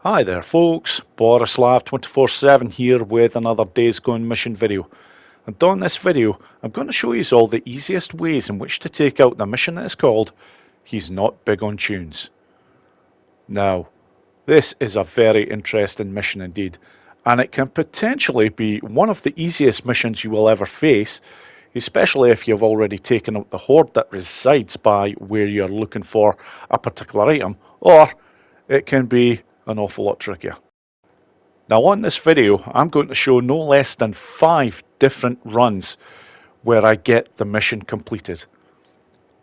Hi there folks, Borislav247 here with another Days Gone mission video. And on this video, I'm going to show you all the easiest ways in which to take out the mission that is called He's Not Big on Tunes. Now, this is a very interesting mission indeed, and it can potentially be one of the easiest missions you will ever face, especially if you've already taken out the horde that resides by where you're looking for a particular item, or it can be an awful lot trickier. Now on this video, I'm going to show no less than 5 different runs where I get the mission completed.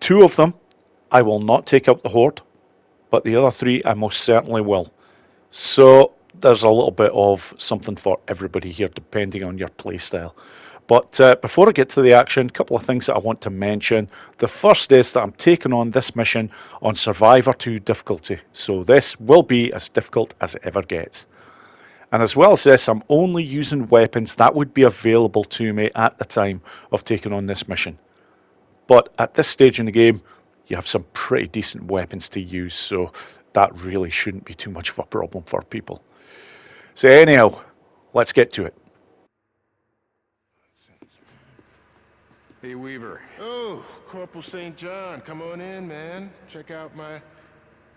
2 of them, I will not take out the horde, but the other 3 I most certainly will. So there's a little bit of something for everybody here depending on your playstyle. But before I get to the action, a couple of things that I want to mention. The first is that I'm taking on this mission on Survivor 2 difficulty, so this will be as difficult as it ever gets. And as well as this, I'm only using weapons that would be available to me at the time of taking on this mission. But at this stage in the game, you have some pretty decent weapons to use, so that really shouldn't be too much of a problem for people. So anyhow, let's get to it. Hey, Weaver. Oh, Corporal St. John, come on in, man. Check out my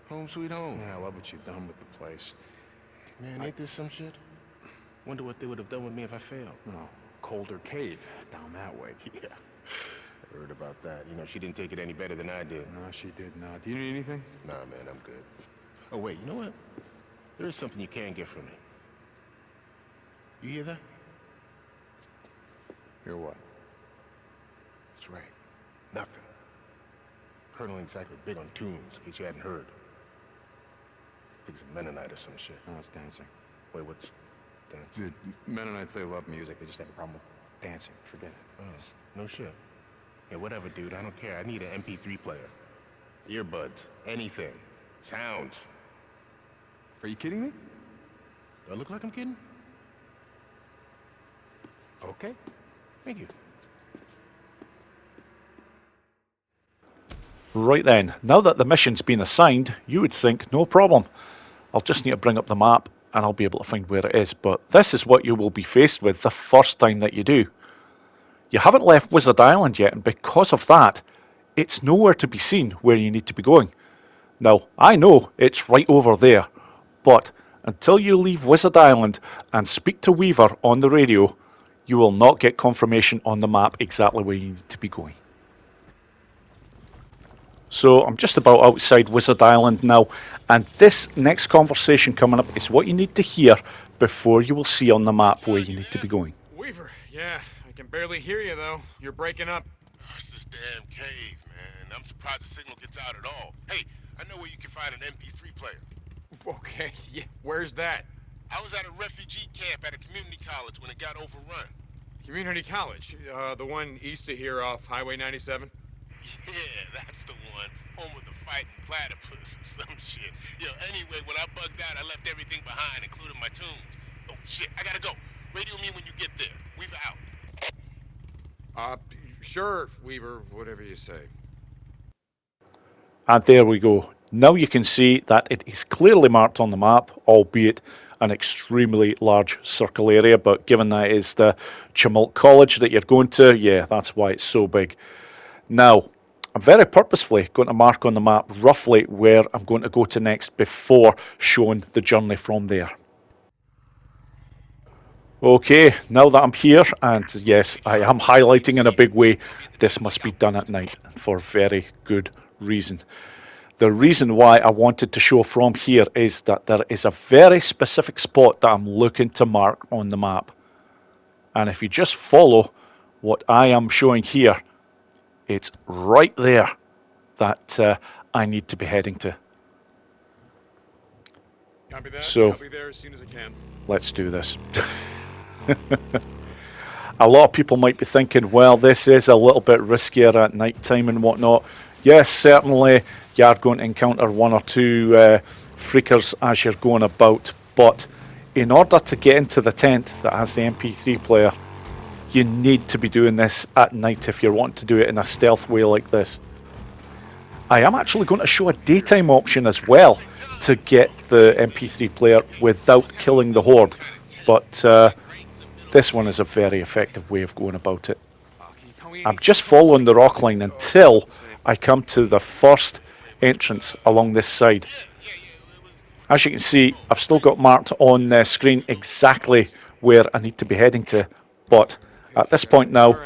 home sweet home. Yeah, I love what you've done with the place. Man, ain't this some shit? Wonder what they would have done with me if I failed. Oh, Colder Cave, down that way. Yeah, I heard about that. You know, she didn't take it any better than I did. No, she did not. Do you need anything? Nah, man, I'm good. Oh, wait, you know what? There is something you can get from me. You hear that? Hear what? That's right. Nothing. Colonel ain't exactly big on tunes, in case you hadn't heard. I think it's a Mennonite or some shit. No, it's dancing. Wait, what's dance? Dude, Mennonites, they love music. They just have a problem with dancing. Forget it. Oh, no shit. Yeah, whatever, dude. I don't care. I need an MP3 player. Earbuds. Anything. Sounds. Are you kidding me? Do I look like I'm kidding? Okay. Thank you. Right then, now that the mission's been assigned, you would think, no problem. I'll just need to bring up the map and I'll be able to find where it is. But this is what you will be faced with the first time that you do. You haven't left Wizard Island yet, and because of that, it's nowhere to be seen where you need to be going. Now, I know it's right over there, but until you leave Wizard Island and speak to Weaver on the radio, you will not get confirmation on the map exactly where you need to be going. So I'm just about outside Wizard Island now, and this next conversation coming up is what you need to hear before you will see on the map where you need to be going. Weaver, yeah, I can barely hear you though. You're breaking up. Oh, it's this damn cave, man. I'm surprised the signal gets out at all. Hey, I know where you can find an MP3 player. Okay, yeah, where's that? I was at a refugee camp at a community college when it got overrun. Community College, the one east of here off Highway 97? Yeah, that's the one. Home of the fighting platypus or some shit. Yo, anyway, when I bugged out, I left everything behind, including my tunes. Oh, shit, I gotta go. Radio me when you get there. Weaver out. Sure, Weaver, whatever you say. And there we go. Now you can see that it is clearly marked on the map, albeit an extremely large circle area, but given that it is the Tumult College that you're going to, yeah, that's why it's so big. Now, I'm very purposefully going to mark on the map roughly where I'm going to go to next before showing the journey from there. Okay, now that I'm here, and yes, I am highlighting in a big way, this must be done at night for very good reason. The reason why I wanted to show from here is that there is a very specific spot that I'm looking to mark on the map. And if you just follow what I am showing here, it's right there that I need to be heading to. Copy that. So, I'll be there as soon as I can. let's do this. A lot of people might be thinking, well, this is a little bit riskier at night time and whatnot. Yes, certainly you are going to encounter 1 or 2 freakers as you're going about, but in order to get into the tent that has the MP3 player, you need to be doing this at night if you're wanting to do it in a stealth way like this. I am actually going to show a daytime option as well to get the MP3 player without killing the horde. But this one is a very effective way of going about it. I'm just following the rock line until I come to the first entrance along this side. As you can see, I've still got marked on the screen exactly where I need to be heading to. But at this point now,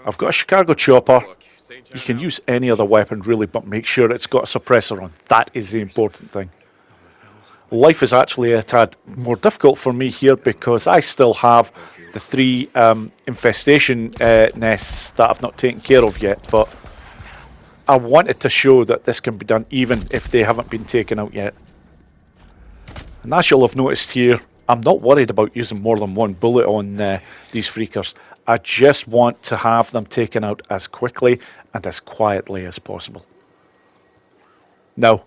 I've got a Chicago chopper. You can use any other weapon really, but make sure it's got a suppressor on. That is the important thing. Life is actually a tad more difficult for me here because I still have the 3 infestation nests that I've not taken care of yet, but I wanted to show that this can be done even if they haven't been taken out yet. And as you'll have noticed here, I'm not worried about using more than one bullet on these freakers. I just want to have them taken out as quickly and as quietly as possible. Now,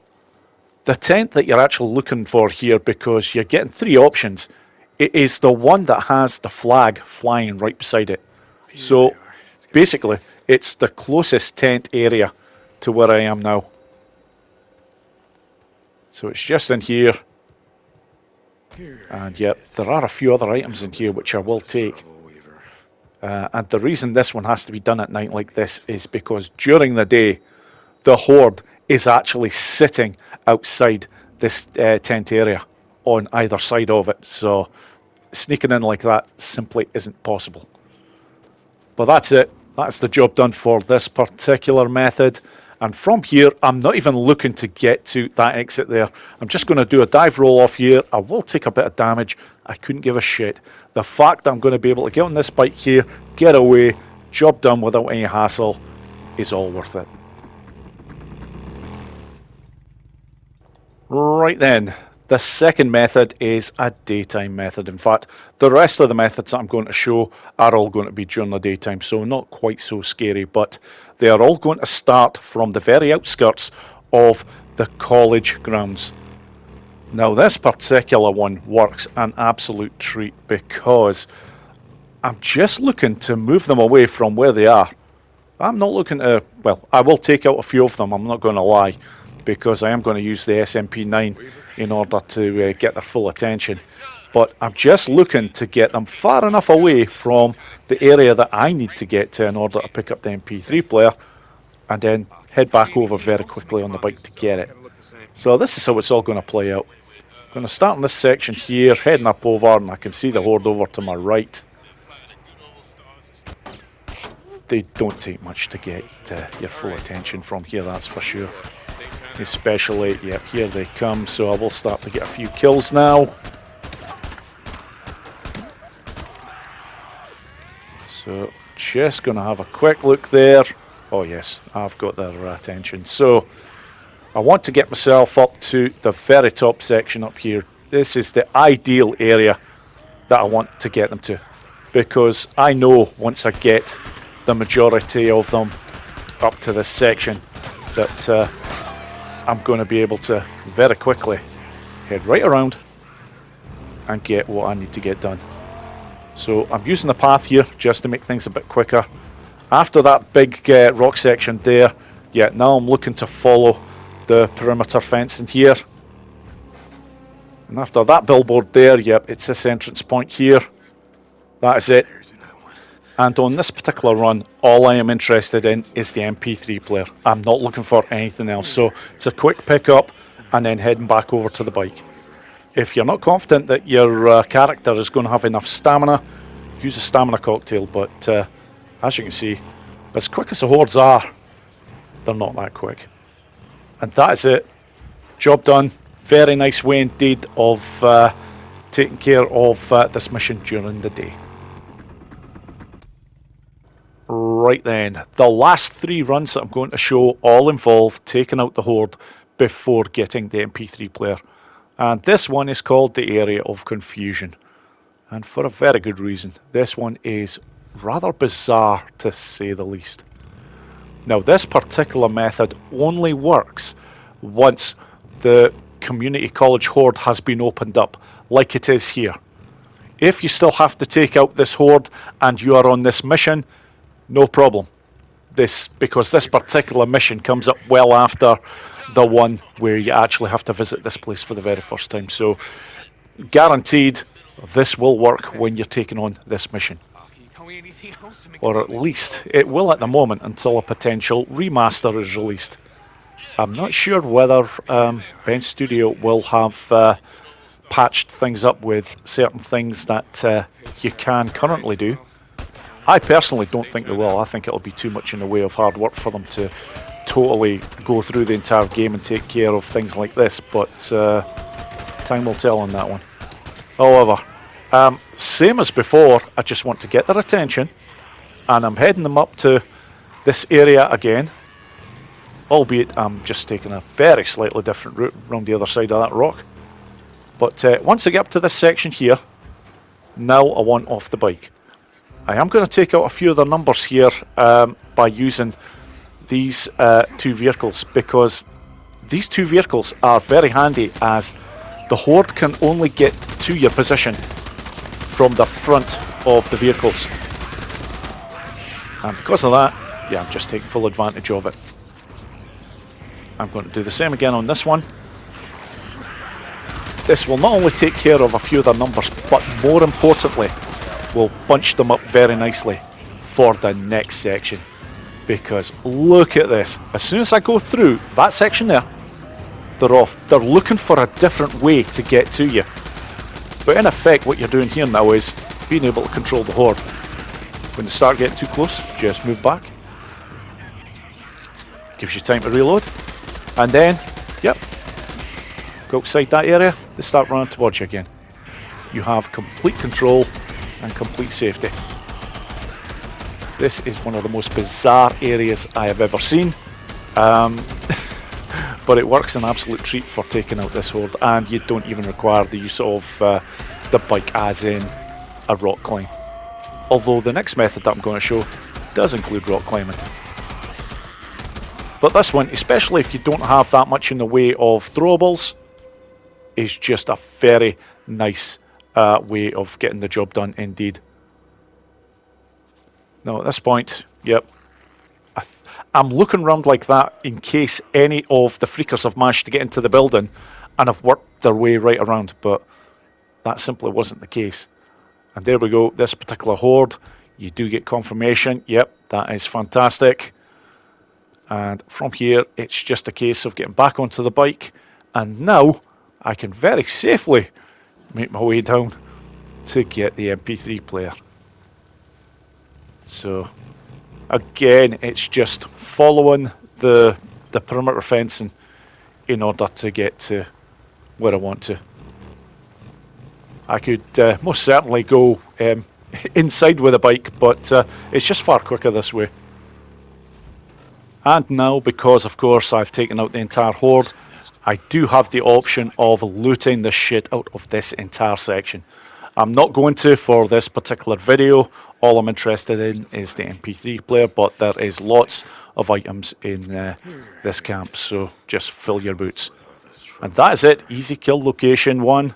the tent that you're actually looking for here, because you're getting 3 options, it is the one that has the flag flying right beside it. So basically, it's the closest tent area to where I am now. So it's just in here. And yep, there are a few other items in here which I will take. And the reason this one has to be done at night like this is because during the day, the horde is actually sitting outside this tent area on either side of it. So sneaking in like that simply isn't possible. But that's it. That's the job done for this particular method. And from here, I'm not even looking to get to that exit there. I'm just going to do a dive roll off here. I will take a bit of damage. I couldn't give a shit. The fact that I'm going to be able to get on this bike here, get away, job done without any hassle, is all worth it. Right then, the second method is a daytime method. In fact, the rest of the methods that I'm going to show are all going to be during the daytime, so not quite so scary, but they are all going to start from the very outskirts of the college grounds. Now, this particular one works an absolute treat because I'm just looking to move them away from where they are. I'm not looking to, well, I will take out a few of them, I'm not going to lie, because I am going to use the SMP9 in order to get their full attention. But I'm just looking to get them far enough away from the area that I need to get to in order to pick up the MP3 player, and then head back over very quickly on the bike to get it. So this is how it's all going to play out. I'm going to start in this section here, heading up over, and I can see the horde over to my right. They don't take much to get your full attention from here, that's for sure. Especially, yep, here they come, so I will start to get a few kills now. So, just going to have a quick look there. Oh yes, I've got their attention. So, I want to get myself up to the very top section up here. This is the ideal area that I want to get them to, because I know once I get the majority of them up to this section that I'm going to be able to very quickly head right around and get what I need to get done. So I'm using the path here just to make things a bit quicker. After that big rock section there, yeah, now I'm looking to follow the perimeter fence in here. And after that billboard there, yep, it's this entrance point here. That is it. And on this particular run, all I am interested in is the MP3 player. I'm not looking for anything else. So it's a quick pickup and then heading back over to the bike. If you're not confident that your character is going to have enough stamina, use a stamina cocktail. But as you can see, as quick as the hordes are, they're not that quick. And that is it. Job done. Very nice way indeed of taking care of this mission during the day. Right then, the last 3 runs that I'm going to show all involve taking out the horde before getting the MP3 player. And this one is called the Area of Confusion. And for a very good reason. This one is rather bizarre to say the least. Now, this particular method only works once the community college horde has been opened up, like it is here. If you still have to take out this horde and you are on this mission, no problem. this, because this particular mission comes up well after the one where you actually have to visit this place for the very first time. So guaranteed this will work when you're taking on this mission. Can you tell me anything else to make Or me at feel least it will at the moment until a potential remaster is released. I'm not sure whether Ben Studio will have patched things up with certain things that you can currently do. I personally don't think they will. I think it'll be too much in the way of hard work for them to totally go through the entire game and take care of things like this, but time will tell on that one. However, same as before, I just want to get their attention, and I'm heading them up to this area again, albeit I'm just taking a very slightly different route around the other side of that rock. But once I get up to this section here, now I want off the bike. I am going to take out a few of the numbers here by using these two vehicles, because these two vehicles are very handy, as the Horde can only get to your position from the front of the vehicles. And because of that, yeah, I'm just taking full advantage of it. I'm going to do the same again on this one. This will not only take care of a few of the numbers, but more importantly, will bunch them up very nicely for the next section. Because look at this, as soon as I go through that section there, they're off. They're looking for a different way to get to you. But in effect, what you're doing here now is being able to control the Horde. When they start getting too close, just move back. Gives you time to reload. And then, yep, go outside that area, they start running towards you again. You have complete control and complete safety. This is one of the most bizarre areas I have ever seen. But it works an absolute treat for taking out this Horde, and you don't even require the use of the bike, as in a rock climb. Although the next method that I'm going to show does include rock climbing. But this one, especially if you don't have that much in the way of throwables, is just a very nice way of getting the job done indeed. Now at this point, yep, I'm looking around like that in case any of the freakers have managed to get into the building and have worked their way right around, but that simply wasn't the case. And there we go, this particular Horde, you do get confirmation. Yep, that is fantastic. And from here, it's just a case of getting back onto the bike, and now I can very safely make my way down to get the MP3 player. So again, it's just following the perimeter fencing in order to get to where I want to. I could most certainly go inside with a bike, but it's just far quicker this way. And now, because of course I've taken out the entire Horde, I do have the option of looting the shit out of this entire section. I'm not going to for this particular video. All I'm interested in is the MP3 player, but there is lots of items in this camp, so just fill your boots. And that is it. Easy kill location 1,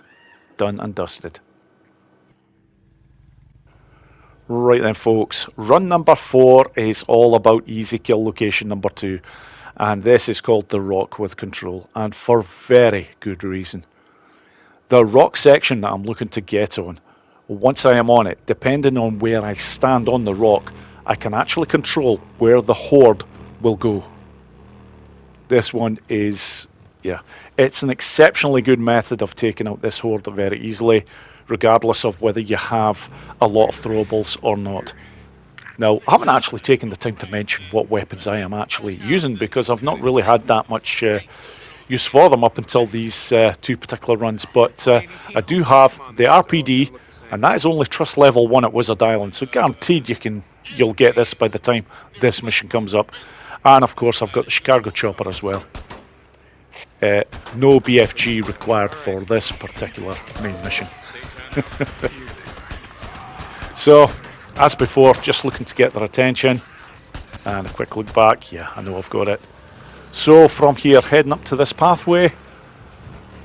done and dusted. Right then folks, run number 4 is all about easy kill location number 2, and this is called the Rock with Control, and for very good reason. The rock section that I'm looking to get on, once I am on it, depending on where I stand on the rock, I can actually control where the Horde will go. This one is, yeah, it's an exceptionally good method of taking out this Horde very easily, regardless of whether you have a lot of throwables or not. Now, I haven't actually taken the time to mention what weapons I am actually using, because I've not really had that much use for them up until these two particular runs, but I do have the RPD, and that is only trust level 1 at Wizard Island, so guaranteed you'll get this by the time this mission comes up. And of course I've got the Chicago Chopper as well. No BFG required for this particular main mission. So, as before, just looking to get their attention, and a quick look back. Yeah, I know I've got it. So from here, heading up to this pathway,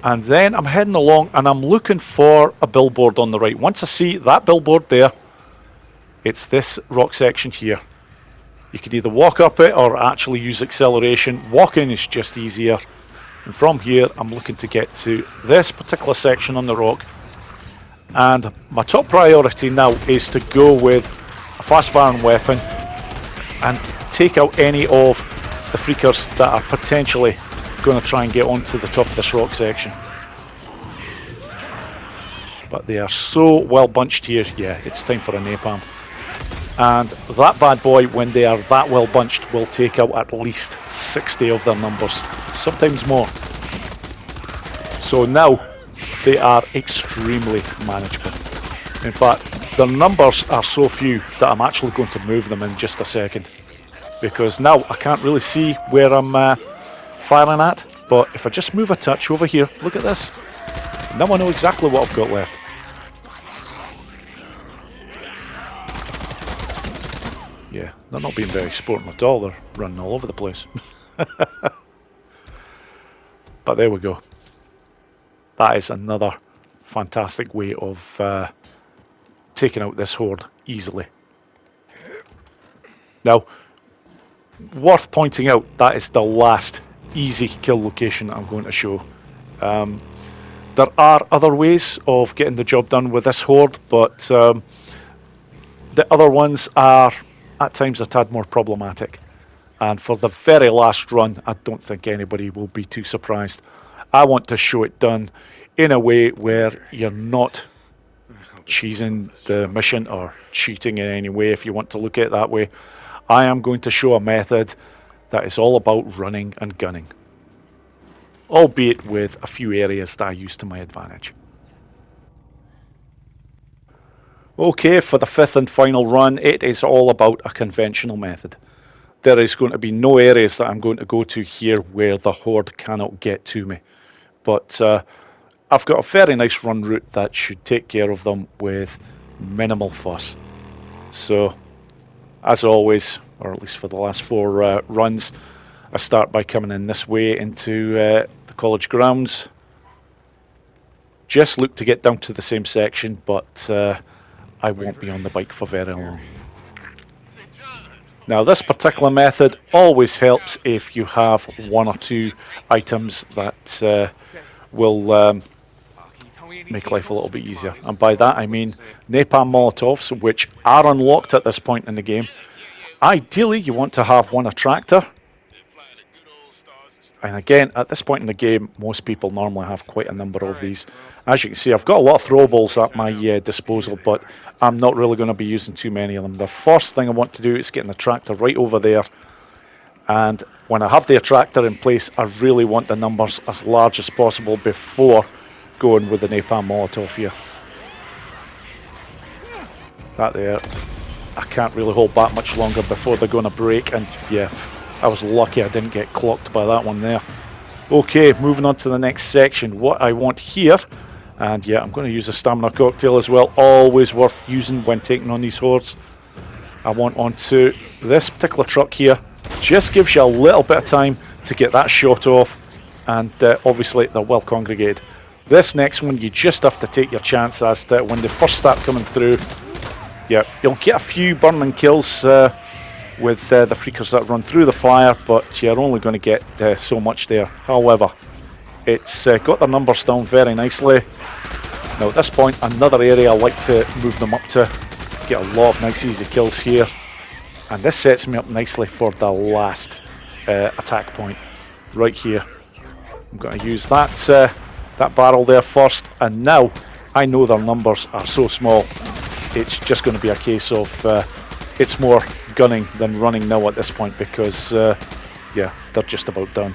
and then I'm heading along and I'm looking for a billboard on the right. Once I see that billboard there, it's this rock section here. You can either walk up it or actually use acceleration. Walking is just easier. And from here, I'm looking to get to this particular section on the rock. And my top priority now is to go with a fast-firing weapon and take out any of the freakers that are potentially going to try and get onto the top of this rock section. But they are so well bunched here. Yeah, it's time for a napalm. And that bad boy, when they are that well bunched, will take out at least 60 of their numbers, sometimes more. So now they are extremely manageable. In fact, their numbers are so few that I'm actually going to move them in just a second, because now I can't really see where I'm firing at. But if I just move a touch over here, look at this. Now I know exactly what I've got left. Yeah, they're not being very sporting at all. They're running all over the place. But there we go. That is another fantastic way of taking out this horde easily. Now, worth pointing out, that is the last easy kill location that I'm going to show. There are other ways of getting the job done with this horde, but the other ones are at times a tad more problematic. And for the very last run, I don't think anybody will be too surprised. I want to show it done in a way where you're not cheesing the mission or cheating in any way, if you want to look at it that way. I am going to show a method that is all about running and gunning, albeit with a few areas that I use to my advantage. Okay, for the fifth and final run, it is all about a conventional method. There is going to be no areas that I'm going to go to here where the horde cannot get to me. But I've got a very nice run route that should take care of them with minimal fuss. So, as always, or at least for the last 4 runs, I start by coming in this way into the college grounds. Just look to get down to the same section, but I won't be on the bike for very long. Now, this particular method always helps if you have 1 or 2 items that will make life a little bit easier. And by that I mean napalm molotovs, which are unlocked at this point in the game. Ideally, you want to have 1 attractor. And again, at this point in the game, most people normally have quite a number of these. As you can see, I've got a lot of throwables at my disposal, but I'm not really going to be using too many of them. The first thing I want to do is get an attractor right over there. And when I have the attractor in place, I really want the numbers as large as possible before going with the napalm molotov here. That there. I can't really hold back much longer before they're going to break, and yeah, I was lucky I didn't get clocked by that one there. Okay, moving on to the next section. What I want here, and yeah, I'm going to use a stamina cocktail as well, always worth using when taking on these hordes. I want onto this particular truck here. Just gives you a little bit of time to get that shot off, and obviously they're well congregated. This next one, you just have to take your chance as to when they first start coming through. Yeah, you'll get a few burning kills with the freakers that run through the fire, but you're only going to get so much there. However, it's got their numbers down very nicely. Now at this point, another area I like to move them up to. Get a lot of nice easy kills here. And this sets me up nicely for the last attack point, right here. I'm going to use that barrel there first, and now I know their numbers are so small. It's just going to be a case of it's more gunning than running now at this point, because yeah, they're just about done.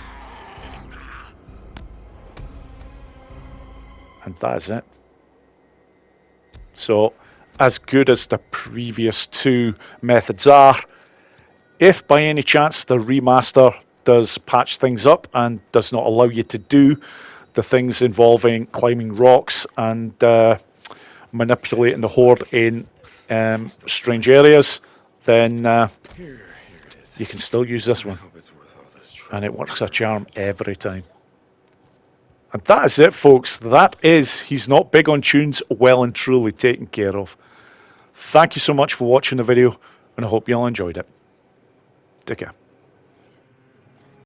And that is it. So, as good as the previous 2 methods are, if by any chance the remaster does patch things up and does not allow you to do the things involving climbing rocks and manipulating the horde in strange areas, then you can still use this one, and it works a charm every time. And that is it, folks. That is He's Not Big on Tunes well and truly taken care of. Thank you so much for watching the video, and I hope you all enjoyed it. Take care.